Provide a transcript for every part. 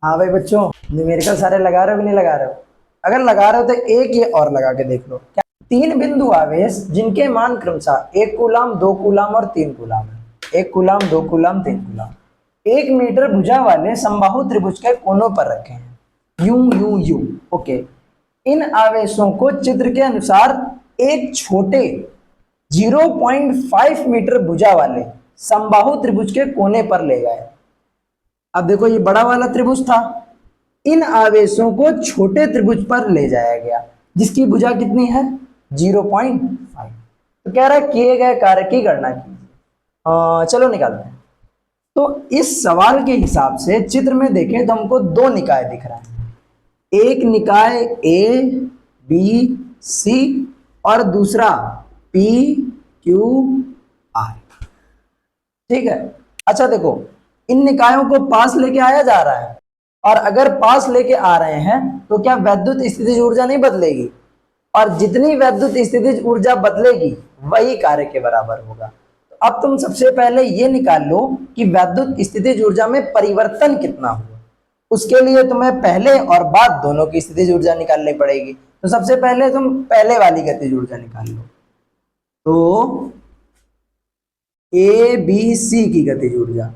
हाँ भाई बच्चों, न्यूमेरिकल सारे लगा रहे हो कि नहीं लगा रहे हो? अगर लगा रहे हो तो एक ये और लगा के देख लो। क्या तीन बिंदु आवेश जिनके मान क्रमशः 1 कूलाम, 2 कूलाम और 3 कूलाम है। 1 कूलाम, 2 कूलाम, 3 कूलाम 1 मीटर भुजा वाले समबाहु त्रिभुज के कोनों पर रखे हैं। You you you. ओके। इन आवेशों को चित्र के अनुसार एक छोटे 0.5 मीटर भुजा वाले समबाहु त्रिभुज के कोने पर ले गए। अब देखो, ये बड़ा वाला त्रिभुज था, इन आवेशों को छोटे त्रिभुज पर ले जाया गया जिसकी भुजा कितनी है? 0.5। तो कह रहा है किए गए कार्य की गणना कीजिए। चलो निकालते हैं। तो इस सवाल के हिसाब से चित्र में देखें तो हमको दो निकाय दिख रहा है। एक निकाय ए बी सी और दूसरा पी क्यू आर। ठीक है। अच्छा देखो, इन निकायों को पास लेके आया जा रहा है, और अगर पास लेके आ रहे हैं तो क्या वैद्युत स्थितिज ऊर्जा नहीं बदलेगी? और जितनी वैद्युत स्थितिज ऊर्जा बदलेगी वही कार्य के बराबर होगा। तो अब तुम सबसे पहले ये निकाल लो कि वैद्युत स्थितिज ऊर्जा में परिवर्तन कितना हुआ। उसके लिए तुम्हें पहले और बाद दोनों की स्थितिज ऊर्जा निकालनी पड़ेगी। तो सबसे पहले तुम पहले वाली गतिज ऊर्जा निकाल लो। तो ए बी सी की गतिज ऊर्जा,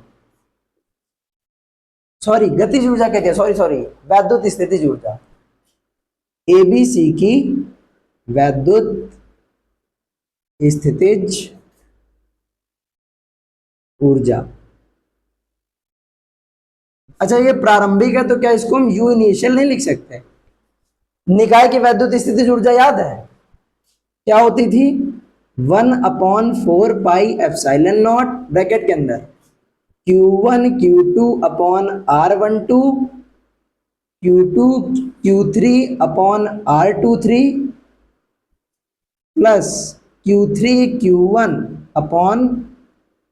सॉरी गतिज ऊर्जा कहते हैं, सॉरी सॉरी वैद्युत स्थितिज ऊर्जा, एबीसी की वैद्युत स्थितिज ऊर्जा। अच्छा, ये प्रारंभिक है तो क्या इसको हम यू इनिशियल नहीं लिख सकते? निकाय की वैद्युत स्थितिज ऊर्जा याद है क्या होती थी? 1/4 पाई एप्सिलॉन नॉट ब्रैकेट के अंदर Q1 Q2 upon R12, Q2 Q3 upon R23 plus Q3 Q1 upon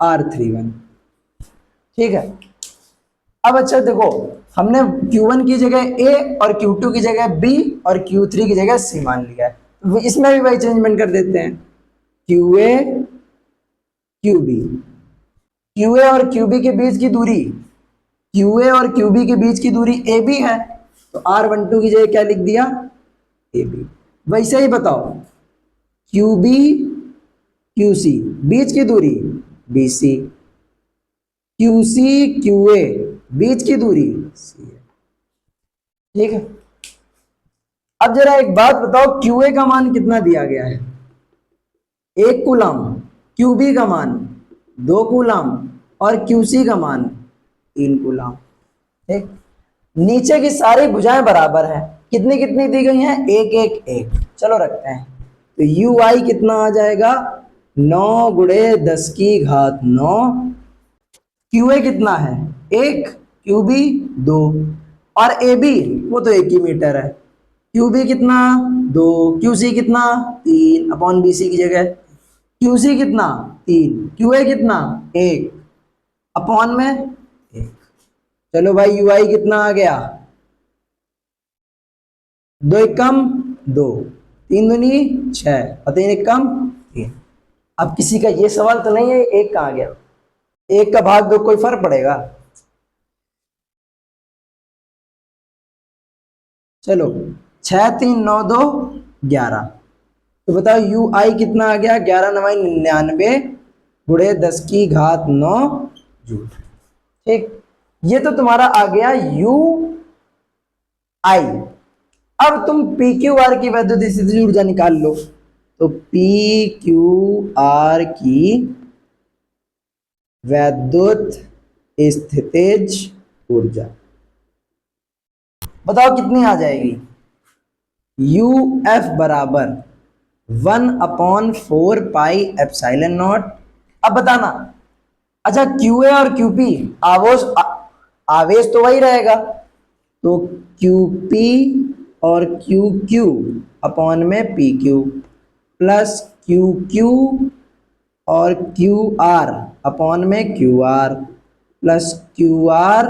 R31। ठीक है। अब अच्छा देखो, हमने Q1 की जगह A और Q2 की जगह B और Q3 की जगह C मान लिया है। इसमें भी वही चेंजमेंट कर देते हैं, QA QB। QA और QB के बीच की दूरी, QA और QB के बीच की दूरी AB है, तो R12 की जगह क्या लिख दिया? AB। वैसे ही बताओ, QB QC बीच की दूरी BC, QC QA बीच की दूरी C है। ठीक है। अब जरा एक बात बताओ, QA का मान कितना दिया गया है? 1 कूलाम। QB का मान 2 कूलाम और QC का मान 3 कूलाम। ठीक। नीचे की सारी भुजाएं बराबर हैं। कितनी कितनी दी गई हैं? एक एक एक। चलो रखते हैं। तो यू आई कितना आ जाएगा? 9 गुणे 10 की घात 9। क्यूए कितना है? 1, क्यूबी 2, और ए बी वो तो 1 ही मीटर है। क्यूबी कितना? 2, क्यूसी कितना? 3 अपॉन बीसी की जगह क्यूसी कितना? 3, क्यूए कितना? 1 अपॉन में 1। चलो भाई, यू आई कितना आ गया? 2 एक कम 2, 3 दूनी 6 और 3 एक कम 3। अब किसी का ये सवाल तो नहीं है एक कहाँ गया? एक का भाग दो, कोई फर्क पड़ेगा? चलो, 6 3 9 2 11। तो बताओ यू आई कितना आ गया? 11×9 = 99 गुणे 10 की घात 9 जूल। ठीक। ये तो तुम्हारा आ गया यू आई। अब तुम पी क्यू आर की वैद्युत स्थितिज ऊर्जा निकाल लो। तो पी क्यू आर की वैद्युत स्थितिज ऊर्जा बताओ कितनी आ जाएगी? यू एफ बराबर 1/4 पाई एप्सिलॉन नॉट। अब बताना। अच्छा, क्यू ए और क्यूपी आवेश, आवेश तो वही रहेगा, तो क्यूपी और क्यू क्यू अपॉन में P Q plus Q Q और क्यू आर अपॉन में Q R plus Q R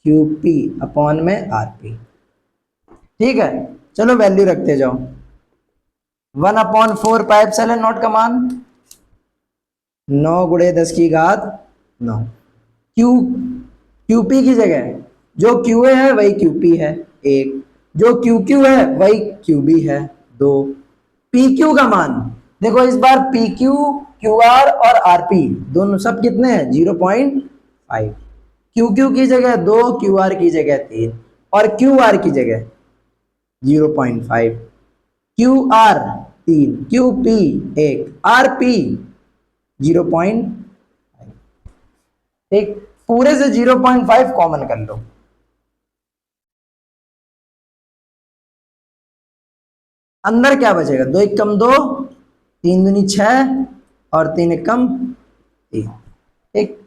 Q P upon में आर पी। ठीक है। चलो वैल्यू रखते जाओ। 1/4 पाई एप्सिलॉन नॉट का मान 9 गुणे 10 की घात 9। क्यू क्यूपी की जगह जो QA है वही QP है 1, जो QQ है वही QB है 2। PQ का मान देखो इस बार PQ, QR और RP दोनों सब कितने हैं 0.5। QQ की जगह 2, QR की जगह 3 और QR की जगह 0.5, QR 3, QP 1, RP 0.5। ठीक, पूरे से 0.5 कॉमन कर लो। अंदर क्या बचेगा 2 1 कम 2, 3 दूनी 6 और 3 1 कम 3। ठीक,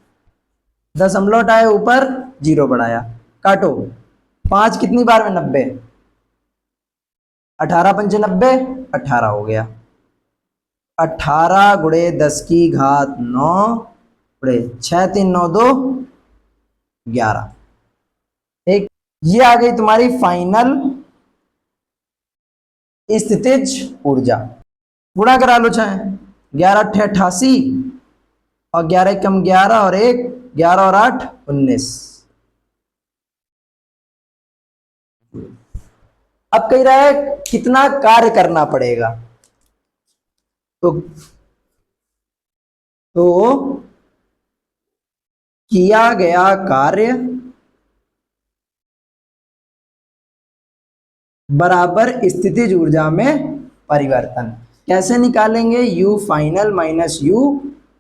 दशमलव हटाए ऊपर 0 बढ़ाया, काटो 5 कितनी बार में 90, 18 पंचे 90, 18 हो गया। 18 गुणे 10 की घात 9 गुणे 6 3 9 2 11। ठीक, ये आ गई तुम्हारी फाइनल स्थितिज ऊर्जा। गुणा करा लो चाहे 11 8 88 और 11 कम 11 और 1 11 और 8 19। अब कह रहा है कितना कार्य करना पड़ेगा, तो किया गया कार्य बराबर स्थितिज ऊर्जा में परिवर्तन। कैसे निकालेंगे, U final minus U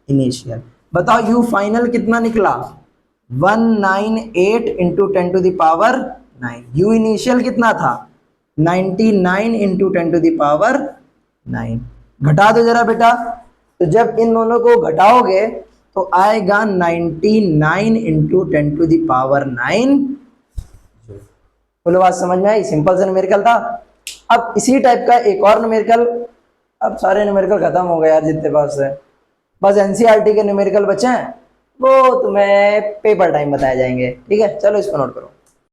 initial. बताओ U फाइनल कितना निकला 198 into 10 to the power 9। U initial कितना था 99 इंटू 10 टू दावर 9। घटा दो जरा बेटा, तो जब इन दोनों को घटाओगे तो आएगा 99 इंटू 10 टू दावर 9। बोलो बात समझ में आई, सिंपल सा न्यूमेरिकल था। अब इसी टाइप का एक और न्यूमेरिकल, अब सारे न्यूमेरिकल खत्म हो गए यार जितने पास है, बस एनसीईआरटी के न्यूमेरिकल बचे हैं, वो तुम्हें पेपर टाइम बताए जाएंगे। ठीक है, चलो इसको नोट करो।